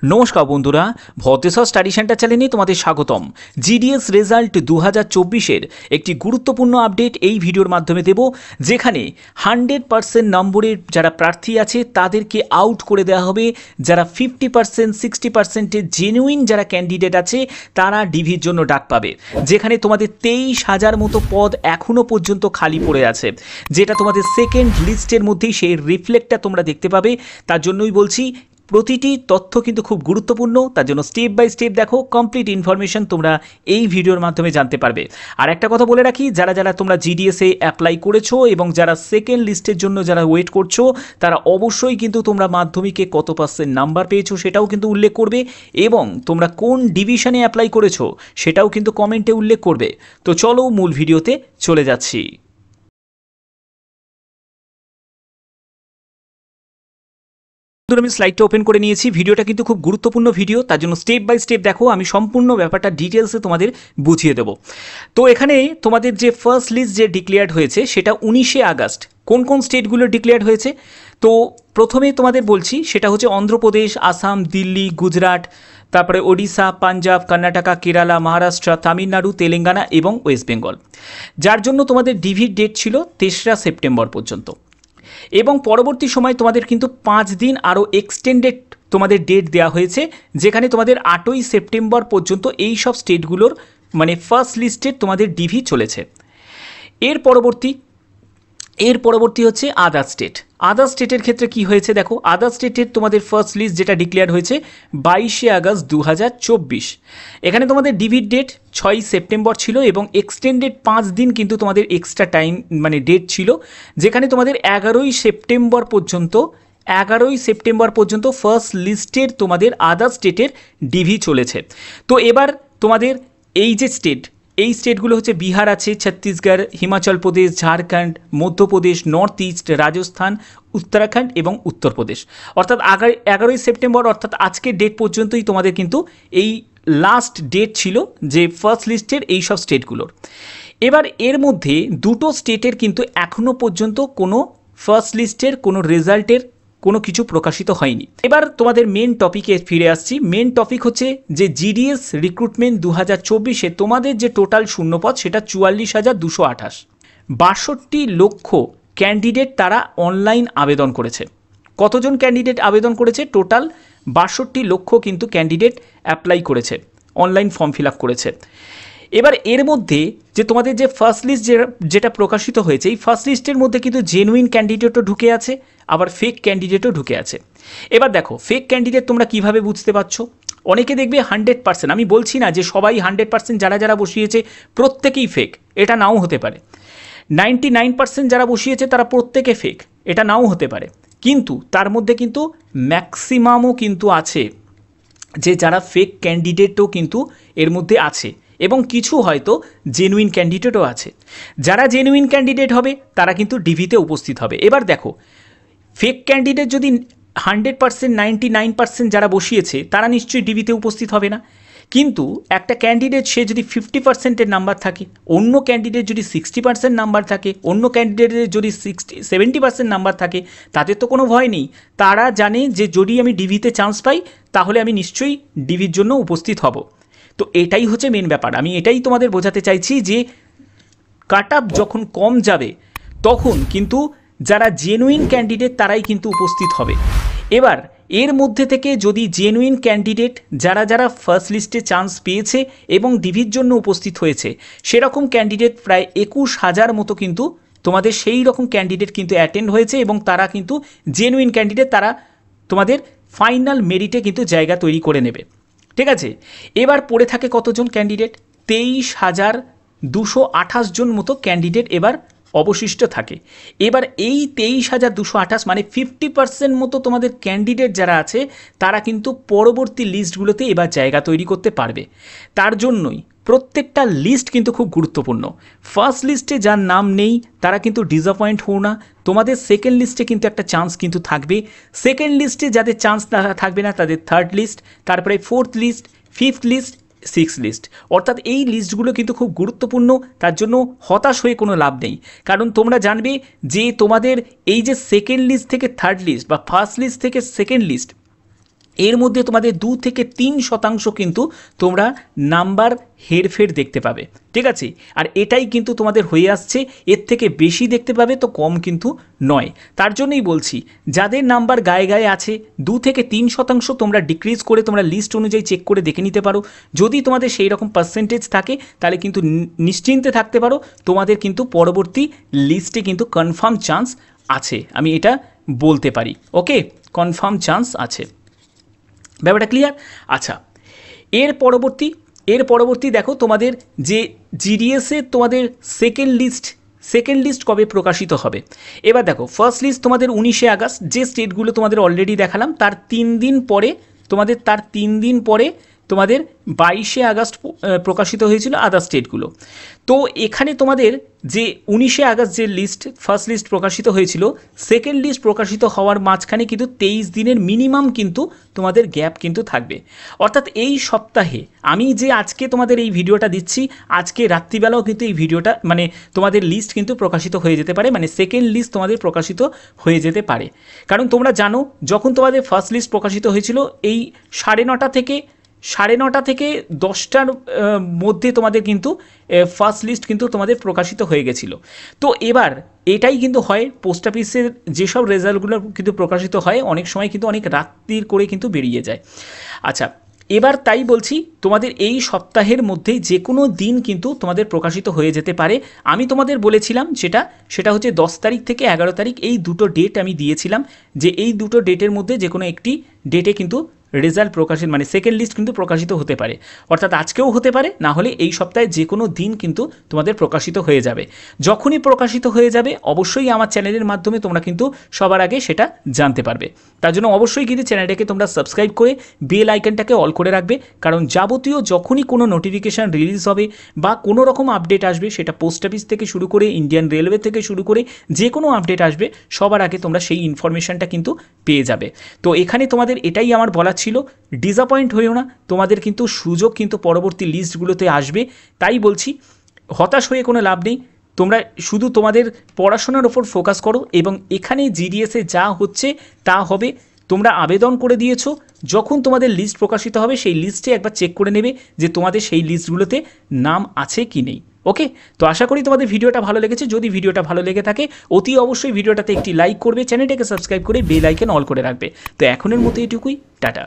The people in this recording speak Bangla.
নমস্কার বন্ধুরা, ভদ্রেশ্বর স্টাডি সেন্টার চ্যানেলে তোমাদের স্বাগতম। জিডিএস রেজাল্ট 2024-এর একটি গুরুত্বপূর্ণ আপডেট এই ভিডিওর মাধ্যমে দেব, যেখানে 100% নম্বরের যারা প্রার্থী আছে তাদেরকে আউট করে দেওয়া হবে। যারা 50% 60%-এর জেনুইন যারা ক্যান্ডিডেট আছে তারা ডিভির জন্য ডাক পাবে। যেখানে তোমাদের 23,000 মতো পদ এখনও পর্যন্ত খালি পড়ে আছে, যেটা তোমাদের সেকেন্ড লিস্টের মধ্যেই সেই রিফ্লেক্টটা তোমরা দেখতে পাবে। তার জন্যই বলছি প্রতিটি তথ্য কিন্তু খুব গুরুত্বপূর্ণ, তার জন্য স্টেপ বাই স্টেপ দেখো, কমপ্লিট ইনফরমেশন তোমরা এই ভিডিওর মাধ্যমে জানতে পারবে। আর একটা কথা বলে রাখি, যারা যারা তোমরা জিডিএসে অ্যাপ্লাই করেছো এবং যারা সেকেন্ড লিস্টের জন্য যারা ওয়েট করছো, তারা অবশ্যই কিন্তু তোমরা মাধ্যমিকে কত পার্সেন্ট নাম্বার পেয়েছো সেটাও কিন্তু উল্লেখ করবে, এবং তোমরা কোন ডিভিশনে অ্যাপ্লাই করেছো সেটাও কিন্তু কমেন্টে উল্লেখ করবে। তো চলো মূল ভিডিওতে চলে যাচ্ছি। আমি স্লাইডটা ওপেন করে নিয়েছি। ভিডিওটা কিন্তু খুব গুরুত্বপূর্ণ ভিডিও, তার জন্য স্টেপ বাই স্টেপ দেখো, আমি সম্পূর্ণ ব্যাপারটা ডিটেলসে তোমাদের বুঝিয়ে দেবো। তো এখানে তোমাদের যে ফার্স্ট লিস্ট যে ডিক্লেয়ার্ড হয়েছে সেটা 19শে আগস্ট। কোন কোন স্টেটগুলো ডিক্লেয়ার্ড হয়েছে? তো প্রথমে তোমাদের বলছি, সেটা হচ্ছে অন্ধ্রপ্রদেশ, আসাম, দিল্লি, গুজরাট, তারপরে ওড়িশা, পাঞ্জাব, কর্ণাটকা, কেরালা, মহারাষ্ট্র, তামিলনাড়ু, তেলেঙ্গানা এবং ওয়েস্ট বেঙ্গল। যার জন্য তোমাদের ডিভির ডেট ছিল 3রা সেপ্টেম্বর পর্যন্ত, এবং পরবর্তী সময় তোমাদের কিন্তু 5 দিন আরও এক্সটেন্ডেড তোমাদের ডেট দেওয়া হয়েছে, যেখানে তোমাদের 8ই সেপ্টেম্বর পর্যন্ত এই সব স্টেটগুলোর মানে ফার্স্ট লিস্টের তোমাদের ডিভি চলেছে। এর পরবর্তী হচ্ছে আদার স্টেট। আদার স্টেটের ক্ষেত্রে কি হয়েছে দেখো, আদার স্টেটের তোমাদের ফার্স্ট লিস্ট যেটা ডিক্লেয়ার হয়েছে 22শে আগস্ট 2024। এখানে তোমাদের ডিভির ডেট 6ই সেপ্টেম্বর ছিল, এবং এক্সটেন্ডেড 5 দিন কিন্তু তোমাদের এক্সট্রা টাইম মানে ডেট ছিল, যেখানে তোমাদের 11ই সেপ্টেম্বর পর্যন্ত ফার্স্ট লিস্টের তোমাদের আদার স্টেটের ডিভি চলেছে। তো এবার তোমাদের এই যে এই স্টেটগুলো হচ্ছে বিহার আছে, ছত্তিশগড়, হিমাচল প্রদেশ, ঝাড়খণ্ড, মধ্যপ্রদেশ, নর্থ ইস্ট, রাজস্থান, উত্তরাখণ্ড এবং উত্তরপ্রদেশ। অর্থাৎ 11ই সেপ্টেম্বর অর্থাৎ আজকের ডেট পর্যন্তই তোমাদের কিন্তু এই লাস্ট ডেট ছিল যে ফার্স্ট লিস্টের এই সব স্টেটগুলোর। এবার এর মধ্যে দুটো স্টেটের কিন্তু এখনও পর্যন্ত কোনো ফার্স্ট লিস্টের কোনো রেজাল্টের কোনো কিছু প্রকাশিত হয়নি। এবার তোমাদের মেন টপিকে ফিরে আসছি। মেন টপিক হচ্ছে যে জিডিএস রিক্রুটমেন্ট 2024-এ তোমাদের যে টোটাল শূন্যপদ সেটা 44,228। 62 লক্ষ ক্যান্ডিডেট তারা অনলাইন আবেদন করেছে। কতজন ক্যান্ডিডেট আবেদন করেছে? টোটাল 62 লক্ষ কিন্তু ক্যান্ডিডেট অ্যাপ্লাই করেছে, অনলাইন ফর্ম ফিল আপ করেছে। এবার এর মধ্যে যে তোমাদের যে ফার্স্ট লিস্ট যেটা প্রকাশিত হয়েছে, এই ফার্স্ট লিস্টের মধ্যে কিন্তু জেনুইন ক্যান্ডিডেটও ঢুকে আছে, আবার ফেক ক্যান্ডিডেটও ঢুকে আছে। এবার দেখো ফেক ক্যান্ডিডেট তোমরা কিভাবে বুঝতে পারছো? অনেকে দেখবে 100%, আমি বলছি না যে সবাই 100% যারা যারা বসিয়েছে প্রত্যেকেই ফেক, এটা নাও হতে পারে। 99% যারা বসিয়েছে তারা প্রত্যেকে ফেক, এটা নাও হতে পারে। কিন্তু তার মধ্যে কিন্তু ম্যাক্সিমামও কিন্তু আছে যে যারা ফেক ক্যান্ডিডেটও কিন্তু এর মধ্যে আছে, এবং কিছু হয়তো জেনুইন ক্যান্ডিডেটও আছে। যারা জেনুইন ক্যান্ডিডেট হবে তারা কিন্তু ডিভিতে উপস্থিত হবে। এবার দেখো ফেক ক্যান্ডিডেট যদি 100% 99% যারা বসিয়েছে তারা নিশ্চয়ই ডিভিতে উপস্থিত হবে না। কিন্তু একটা ক্যান্ডিডেট সে যদি 50%-এর নাম্বার থাকে, অন্য ক্যান্ডিডেট যদি 60% নাম্বার থাকে, অন্য ক্যান্ডিডেটের যদি 70% নাম্বার থাকে, তাদের তো কোনো ভয় নেই। তারা জানে যে যদি আমি ডিভিতে চান্স পাই তাহলে আমি নিশ্চয়ই ডিভির জন্য উপস্থিত হব। তো এটাই হচ্ছে মেন ব্যাপার। আমি এটাই তোমাদের বোঝাতে চাইছি যে কাট আপ যখন কম যাবে তখন কিন্তু যারা জেনুইন ক্যান্ডিডেট তারাই কিন্তু উপস্থিত হবে। এবার এর মধ্যে থেকে যদি জেনুইন ক্যান্ডিডেট যারা যারা ফার্স্ট লিস্টে চান্স পেয়েছে এবং ডিভির জন্য উপস্থিত হয়েছে, সেরকম ক্যান্ডিডেট প্রায় 21,000 মতো কিন্তু তোমাদের সেই রকম ক্যান্ডিডেট কিন্তু অ্যাটেন্ড হয়েছে, এবং তারা কিন্তু জেনুইন ক্যান্ডিডেট, তারা তোমাদের ফাইনাল মেরিটে কিন্তু জায়গা তৈরি করে নেবে। ঠিক আছে, এবার পড়ে থাকে কতজন ক্যান্ডিডেট? 23,228 জন মতো ক্যান্ডিডেট এবার অবশিষ্ট থাকে। এবার এই 23,228 মানে 50% মতো তোমাদের ক্যান্ডিডেট যারা আছে তারা কিন্তু পরবর্তী লিস্টগুলোতে এবার জায়গা তৈরি করতে পারবে। তার জন্যই প্রত্যেকটা লিস্ট কিন্তু খুব গুরুত্বপূর্ণ। ফার্স্ট লিস্টে যার নাম নেই তারা কিন্তু ডিসঅ্যাপয়েন্ট হও না, তোমাদের সেকেন্ড লিস্টে কিন্তু একটা চান্স কিন্তু থাকবে। সেকেন্ড লিস্টে যাদের চান্স থাকবে না তাদের থার্ড লিস্ট, তারপরে fourth list, fifth list, six list. অর্থাৎ এই লিস্টগুলো কিন্তু খুব গুরুত্বপূর্ণ। তার জন্য হতাশ হয়ে কোনো লাভ নেই, কারণ তোমরা জানবে যে তোমাদের এই যে সেকেন্ড লিস্ট থেকে থার্ড লিস্ট বা ফার্স্ট লিস্ট থেকে সেকেন্ড লিস্ট, এর মধ্যে তোমাদের 2 থেকে 3% কিন্তু তোমরা নাম্বার হেরফের দেখতে পাবে, ঠিক আছে। আর এটাই কিন্তু তোমাদের হয়ে আসছে, এর থেকে বেশি দেখতে পাবে তো কম কিন্তু নয়। তার জন্যই বলছি যাদের নাম্বার গায়ে গায়ে আছে 2 থেকে 3% তোমরা ডিক্রিজ করে তোমরা লিস্ট অনুযায়ী চেক করে দেখে নিতে পারো। যদি তোমাদের সেই রকম পার্সেন্টেজ থাকে তাহলে কিন্তু নিশ্চিন্তে থাকতে পারো, তোমাদের কিন্তু পরবর্তী লিস্টে কিন্তু কনফার্ম চান্স আছে, আমি এটা বলতে পারি। ওকে, কনফার্ম চান্স আছে, ব্যাপারটা ক্লিয়ার। আচ্ছা, এর পরবর্তী দেখো তোমাদের যে জিডিএসে তোমাদের সেকেন্ড লিস্ট কবে প্রকাশিত হবে। এবার দেখো ফার্স্ট লিস্ট তোমাদের 19শে আগস্ট, যে স্টেটগুলো তোমাদের অলরেডি দেখালাম তার 3 দিন পরে তোমাদের 22শে আগস্ট প্রকাশিত হয়েছিল আদার স্টেটগুলো। তো এখানে তোমাদের যে 19শে আগস্ট যে ফার্স্ট লিস্ট প্রকাশিত হয়েছিল, সেকেন্ড লিস্ট প্রকাশিত হওয়ার মাঝখানে কিন্তু 23 দিনের মিনিমাম কিন্তু তোমাদের গ্যাপ কিন্তু থাকবে। অর্থাৎ এই সপ্তাহে আমি যে আজকে তোমাদের এই ভিডিওটা দিচ্ছি, আজকে রাত্রিবেলাও কিন্তু এই ভিডিওটা মানে তোমাদের লিস্ট কিন্তু প্রকাশিত হয়ে যেতে পারে, মানে সেকেন্ড লিস্ট তোমাদের প্রকাশিত হয়ে যেতে পারে। কারণ তোমরা জানো যখন তোমাদের ফার্স্ট লিস্ট প্রকাশিত হয়েছিল এই 9:30 থেকে 10টার মধ্যে তোমাদের কিন্তু ফার্স্ট লিস্ট কিন্তু তোমাদের প্রকাশিত হয়ে গেছিলো। তো এবার এটাই কিন্তু হয়, পোস্ট অফিসের যেসব রেজাল্টগুলো কিন্তু প্রকাশিত হয় অনেক সময় কিন্তু অনেক রাত্রির করে কিন্তু বেরিয়ে যায়। আচ্ছা, এবার তাই বলছি তোমাদের এই সপ্তাহের মধ্যে যে কোনো দিন কিন্তু তোমাদের প্রকাশিত হয়ে যেতে পারে। আমি তোমাদের বলেছিলাম সেটা হচ্ছে 10 তারিখ থেকে 11 তারিখ, এই দুটো ডেট আমি দিয়েছিলাম যে এই দুটো ডেটের মধ্যে যে কোনো একটি ডেটে কিন্তু রেজাল্ট প্রকাশিত মানে সেকেন্ড লিস্ট কিন্তু প্রকাশিত হতে পারে। অর্থাৎ আজকেও হতে পারে, না হলে এই সপ্তাহে যে কোনো দিন কিন্তু তোমাদের প্রকাশিত হয়ে যাবে। যখনই প্রকাশিত হয়ে যাবে অবশ্যই আমার চ্যানেলের মাধ্যমে তোমরা কিন্তু সবার আগে সেটা জানতে পারবে। তার জন্য অবশ্যই কিন্তু চ্যানেলটাকে তোমরা সাবস্ক্রাইব করে বেল আইকনটাকে অল করে রাখবে, কারণ যাবতীয় যখনই কোনো নোটিফিকেশান রিলিজ হবে বা কোনো রকম আপডেট আসবে, সেটা পোস্ট অফিস থেকে শুরু করে ইন্ডিয়ান রেলওয়ে থেকে শুরু করে যে কোনো আপডেট আসবে সবার আগে তোমরা সেই ইনফরমেশানটা কিন্তু পেয়ে যাবে। তো এখানে তোমাদের এটাই আমার বলা ছিল, ডিসঅ্যাপয়েন্ট হয়েও না, তোমাদের কিন্তু সুযোগ কিন্তু পরবর্তী লিস্টগুলোতে আসবে। তাই বলছি হতাশ হয়ে কোনো লাভ নেই, তোমরা শুধু তোমাদের পড়াশোনার ওপর ফোকাস করো এবং এখানে জিডিএসে যা হচ্ছে তা হবে। তোমরা আবেদন করে দিয়েছো, যখন তোমাদের লিস্ট প্রকাশিত হবে সেই লিস্টে একবার চেক করে নেবে যে তোমাদের সেই লিস্টগুলোতে নাম আছে কি নেই। ওকে, তো আশা করি তোমাদের ভিডিওটা ভালো লেগেছে। যদি ভিডিওটা ভালো লেগে থাকে অতি অবশ্যই ভিডিওটাতে একটি লাইক করবে, চ্যানেলটাকে সাবস্ক্রাইব করে বেল আইকন অল করে রাখবে। তো এখনের মতো এটুকুই, টাটা।